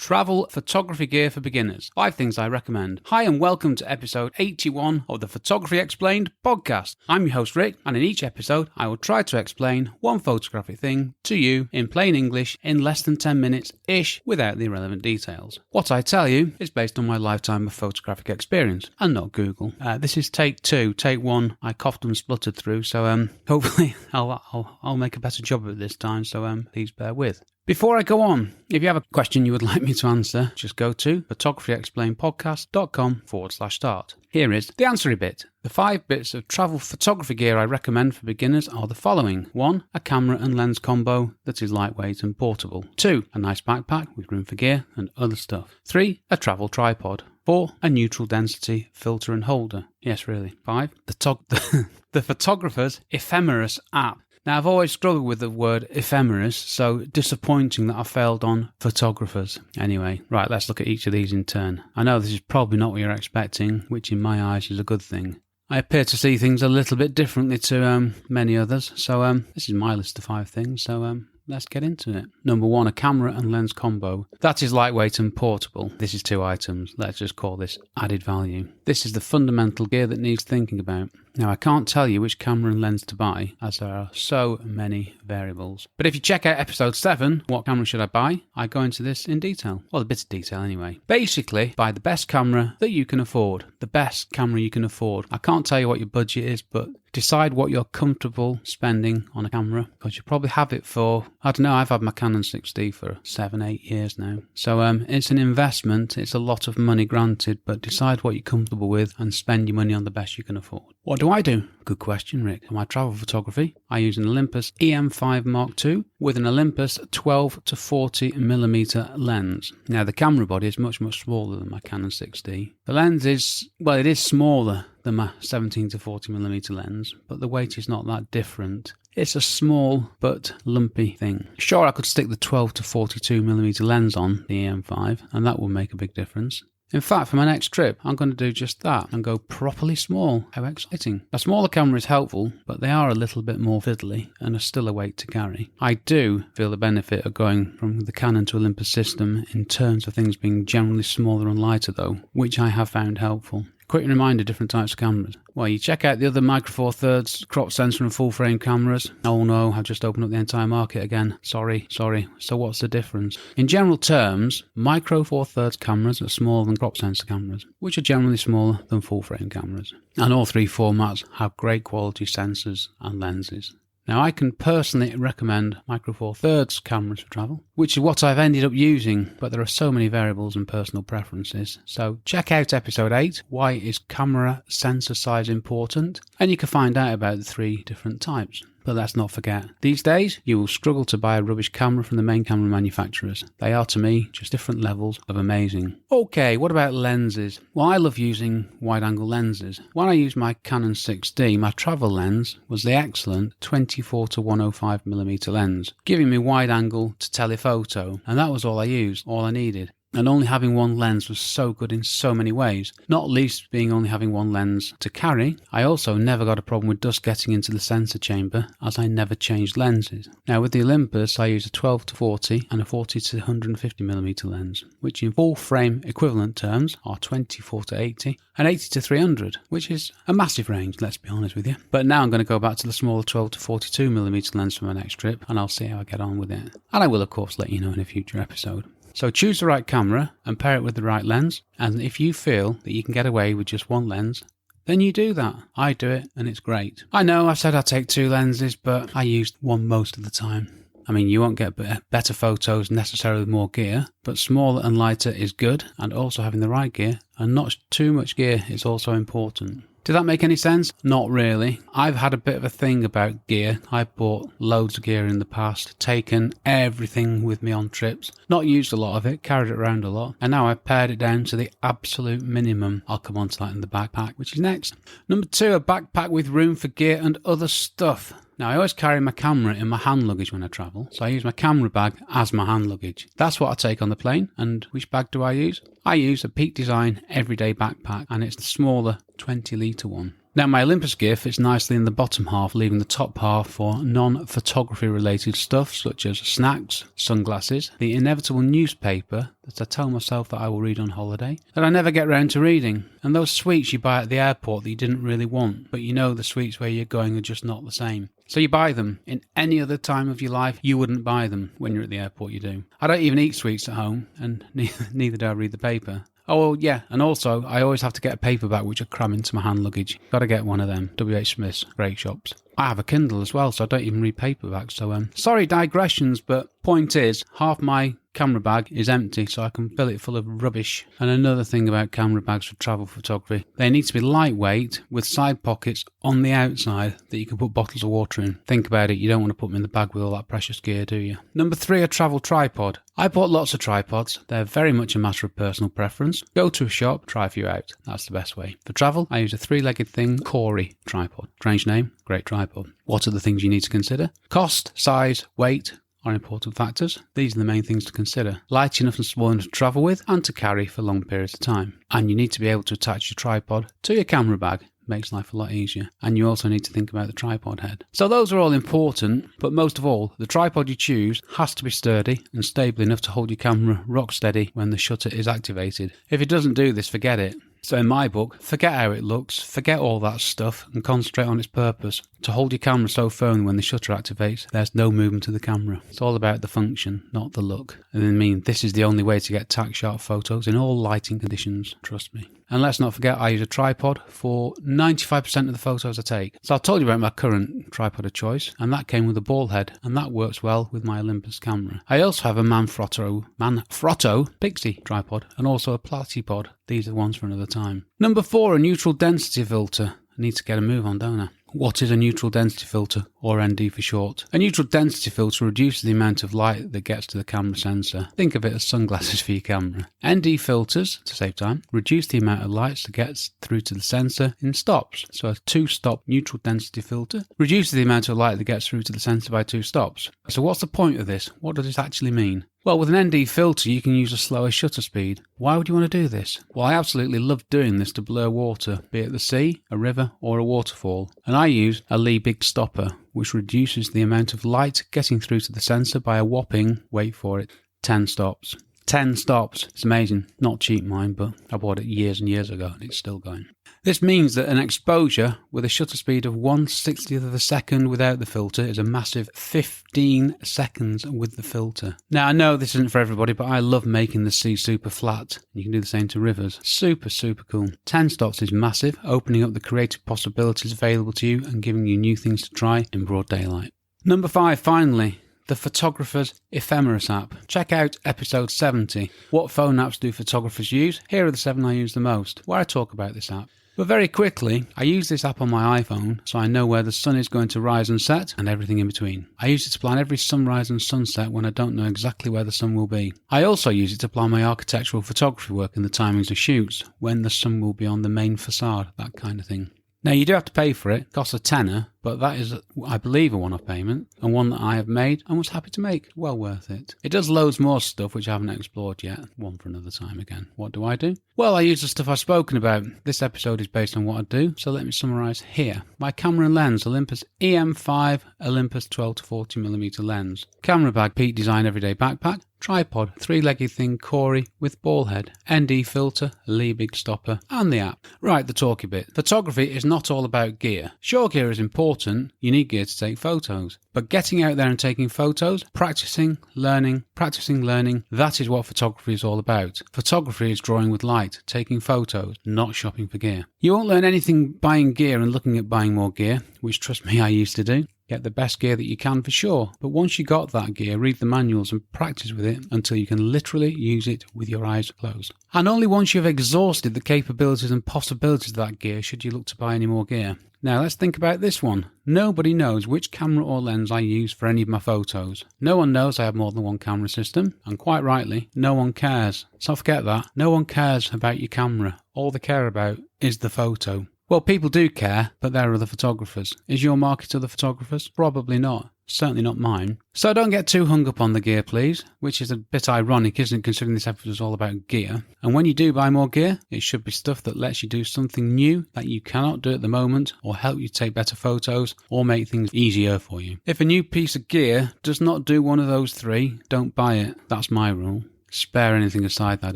Travel photography gear for beginners. 5 things I recommend. Hi and welcome to episode 81 of the Photography Explained podcast. I'm your host Rick, and in each episode I will try to explain one photographic thing to you in plain English in less than 10 minutes-ish without the irrelevant details. What I tell you is based on my lifetime of photographic experience and not Google. This is take 2. Take 1 I coughed and spluttered through, so hopefully I'll make a better job of it this time, so please bear with. Before I go on, if you have a question you would like me to answer, just go to photographyexplainedpodcast.com/start. Here is the answery bit. The 5 bits of travel photography gear I recommend for beginners are the following. 1. A camera and lens combo that is lightweight and portable. 2. A nice backpack with room for gear and other stuff. 3. A travel tripod. 4. A neutral density filter and holder. Yes, really. 5. The Photographers Ephemeris App. Now, I've always struggled with the word ephemeris, so disappointing that I failed on photographers. Anyway, right, let's look at each of these in turn. I know this is probably not what you're expecting, which in my eyes is a good thing. I appear to see things a little bit differently to many others, so this is my list of 5 things, so let's get into it. Number 1, a camera and lens combo. That is lightweight and portable. This is 2 items. Let's just call this added value. This is the fundamental gear that needs thinking about. Now, I can't tell you which camera and lens to buy, as there are so many variables. But if you check out episode 7, what camera should I buy? I go into this in detail. Well, a bit of detail anyway. Basically, buy the best camera that you can afford. The best camera you can afford. I can't tell you what your budget is, but decide what you're comfortable spending on a camera, because you probably have it for, I don't know, I've had my Canon 6D for 7-8 years now. So it's an investment, it's a lot of money granted, but decide what you're comfortable with and spend your money on the best you can afford. What do I do? Good question, Rick. For my travel photography, I use an Olympus EM5 Mark II with an Olympus 12 to 40mm lens. Now, the camera body is much, much smaller than my Canon 6D. The lens is, well, it is smaller than my 17 to 40mm lens, but the weight is not that different. It's a small but lumpy thing. Sure, I could stick the 12 to 42mm lens on the EM5, and that would make a big difference. In fact, for my next trip, I'm going to do just that and go properly small. How exciting. A smaller camera is helpful, but they are a little bit more fiddly and are still a weight to carry. I do feel the benefit of going from the Canon to Olympus system in terms of things being generally smaller and lighter though, which I have found helpful. Quick reminder, different types of cameras. Well, you check out the other Micro Four Thirds, crop sensor and full frame cameras. Oh no, I've just opened up the entire market again. Sorry. So what's the difference? In general terms, Micro Four Thirds cameras are smaller than crop sensor cameras, which are generally smaller than full frame cameras. And all 3 formats have great quality sensors and lenses. Now, I can personally recommend Micro Four Thirds cameras for travel, which is what I've ended up using, but there are so many variables and personal preferences. So check out episode 8, Why is Camera Sensor Size Important? And you can find out about the 3 different types. But let's not forget, these days you will struggle to buy a rubbish camera from the main camera manufacturers. They are, to me, just different levels of amazing. Okay, what about lenses? Well, I love using wide-angle lenses. When I used my Canon 6D, my travel lens was the excellent 24 to 105mm lens, giving me wide-angle to telephoto, and that was all I used, all I needed. And only having one lens was so good in so many ways, not least being only having one lens to carry. I also never got a problem with dust getting into the sensor chamber, as I never changed lenses. Now with the Olympus, I use a 12 to 40 and a 40 to 150mm lens, which in full frame equivalent terms are 24 to 80 and 80 to 300, which is a massive range, let's be honest with you. But now I'm going to go back to the smaller 12 to 42mm lens for my next trip, and I'll see how I get on with it. And I will of course let you know in a future episode. So choose the right camera and pair it with the right lens, and if you feel that you can get away with just one lens, then you do that. I do it and it's great. I know I said I'd take 2 lenses, but I used one most of the time. I mean, you won't get better photos necessarily with more gear, but smaller and lighter is good, and also having the right gear and not too much gear is also important. Did that make any sense? Not really. I've had a bit of a thing about gear. I've bought loads of gear in the past, taken everything with me on trips, not used a lot of it, carried it around a lot, and now I've pared it down to the absolute minimum. I'll come on to that in the backpack, which is next. Number 2, a backpack with room for gear and other stuff. Now, I always carry my camera in my hand luggage when I travel, so I use my camera bag as my hand luggage. That's what I take on the plane. And which bag do I use? I use a Peak Design everyday backpack, and it's the smaller 20-litre one. Now my Olympus gear fits nicely in the bottom half, leaving the top half for non-photography related stuff such as snacks, sunglasses, the inevitable newspaper that I tell myself that I will read on holiday, that I never get round to reading, and those sweets you buy at the airport that you didn't really want, but you know the sweets where you're going are just not the same. So you buy them. In any other time of your life, you wouldn't buy them. When you're at the airport, you do. I don't even eat sweets at home, and neither do I read the paper. Oh, well, yeah, and also, I always have to get a paperback which I cram into my hand luggage. Got to get one of them, W.H. Smith's, great shops. I have a Kindle as well, so I don't even read paperbacks, so, sorry, digressions, but point is, half my camera bag is empty, so I can fill it full of rubbish. And another thing about camera bags for travel photography, they need to be lightweight with side pockets on the outside that you can put bottles of water in. Think about it, you don't want to put them in the bag with all that precious gear, do you? Number 3, a travel tripod. I bought lots of tripods. They're very much a matter of personal preference. Go to a shop, try a few out. That's the best way. For travel, I use a 3-legged thing, Corey tripod. Strange name, great tripod. What are the things you need to consider? Cost, size, weight are important factors. These are the main things to consider. Light enough and small enough to travel with and to carry for long periods of time. And you need to be able to attach your tripod to your camera bag. Makes life a lot easier. And you also need to think about the tripod head. So those are all important, but most of all, the tripod you choose has to be sturdy and stable enough to hold your camera rock steady when the shutter is activated. If it doesn't do this, forget it. So in my book, forget how it looks, forget all that stuff and concentrate on its purpose. To hold your camera so firmly when the shutter activates, there's no movement to the camera. It's all about the function, not the look. And I mean, this is the only way to get tack-sharp photos in all lighting conditions, trust me. And let's not forget, I use a tripod for 95% of the photos I take. So I told you about my current tripod of choice, and that came with a ball head, and that works well with my Olympus camera. I also have a Manfrotto Pixie tripod, and also a Platypod. These are the ones for another time. Number 4, a neutral density filter. I need to get a move on, don't I? What is a neutral density filter, or ND for short? A neutral density filter reduces the amount of light that gets to the camera sensor. Think of it as sunglasses for your camera. ND filters, to save time, reduce the amount of light that gets through to the sensor in stops. So a 2-stop neutral density filter reduces the amount of light that gets through to the sensor by 2 stops. So what's the point of this? What does this actually mean? Well, with an ND filter, you can use a slower shutter speed. Why would you want to do this? Well, I absolutely love doing this to blur water, be it the sea, a river, or a waterfall. And I use a Lee Big Stopper, which reduces the amount of light getting through to the sensor by a whopping, wait for it, 10 stops. 10 stops. It's amazing. Not cheap, mine, but I bought it years and years ago and it's still going. This means that an exposure with a shutter speed of 1/60th of a second without the filter is a massive 15 seconds with the filter. Now, I know this isn't for everybody, but I love making the sea super flat. You can do the same to rivers. Super, super cool. 10 stops is massive, opening up the creative possibilities available to you and giving you new things to try in broad daylight. Number 5, finally. The Photographers Ephemeris App. Check out episode 70. What phone apps do photographers use? Here are the 7 I use the most, where I talk about this app. But very quickly, I use this app on my iPhone so I know where the sun is going to rise and set and everything in between. I use it to plan every sunrise and sunset when I don't know exactly where the sun will be. I also use it to plan my architectural photography work and the timings of shoots, when the sun will be on the main facade, that kind of thing. Now, you do have to pay for it. It costs a tenner, but that is, I believe, a one-off payment, and one that I have made and was happy to make. Well worth it. It does loads more stuff which I haven't explored yet. One for another time again. What do I do? Well, I use the stuff I've spoken about. This episode is based on what I do, so let me summarise here. My camera and lens, Olympus EM5 Olympus 12-40mm lens. Camera bag, Peak Design Everyday Backpack. Tripod, 3-legged thing, Corey with ball head, ND filter, Lee Big Stopper, and the app. Right, the talky bit. Photography is not all about gear. Sure, gear is important. You need gear to take photos. But getting out there and taking photos, practicing, learning, that is what photography is all about. Photography is drawing with light, taking photos, not shopping for gear. You won't learn anything buying gear and looking at buying more gear, which trust me, I used to do. Get the best gear that you can for sure, but once you got that gear, read the manuals and practice with it until you can literally use it with your eyes closed. And only once you've exhausted the capabilities and possibilities of that gear should you look to buy any more gear. Now let's think about this one. Nobody knows which camera or lens I use for any of my photos. No one knows I have more than one camera system, and quite rightly, no one cares. So forget that. No one cares about your camera. All they care about is the photo. Well, people do care, but there are other photographers. Is your market other photographers? Probably not. Certainly not mine. So don't get too hung up on the gear, please, which is a bit ironic, isn't it, considering this episode is all about gear. And when you do buy more gear, it should be stuff that lets you do something new that you cannot do at the moment, or help you take better photos, or make things easier for you. If a new piece of gear does not do one of those three, don't buy it. That's my rule. Spare anything aside, that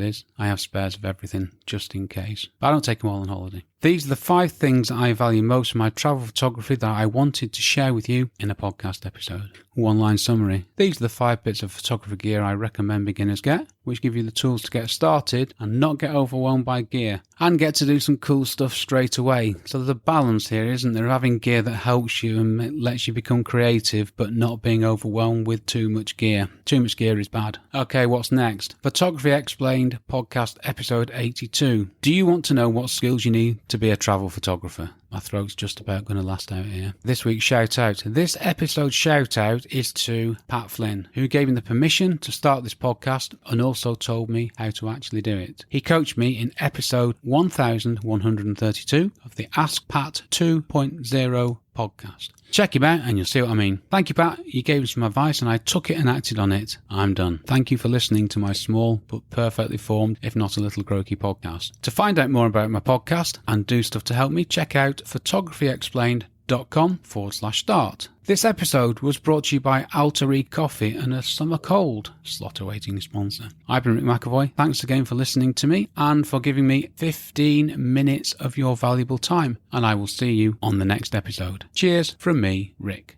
is. I have spares of everything, just in case. But I don't take them all on holiday. These are the 5 things I value most in my travel photography that I wanted to share with you in a podcast episode. One-line summary. These are the 5 bits of photography gear I recommend beginners get, which give you the tools to get started and not get overwhelmed by gear, and get to do some cool stuff straight away. So there's a balance here, isn't there, of having gear that helps you and lets you become creative, but not being overwhelmed with too much gear. Too much gear is bad. Okay, what's next? Photography Explained, podcast episode 82. Do you want to know what skills you need to be a travel photographer? My throat's just about going to last out here. This week's shout out. This episode's shout out is to Pat Flynn, who gave me the permission to start this podcast and also told me how to actually do it. He coached me in episode 1132 of the Ask Pat 2.0 podcast. Check him out and you'll see what I mean. Thank you, Pat. You gave me some advice and I took it and acted on it. I'm done. Thank you for listening to my small but perfectly formed, if not a little croaky podcast. To find out more about my podcast and do stuff to help me, check out photographyexplained.com/start. This episode was brought to you by Answery Coffee and a summer cold, slot awaiting sponsor. I've been Rick McAvoy. Thanks again for listening to me and for giving me 15 minutes of your valuable time. And I will see you on the next episode. Cheers from me, Rick.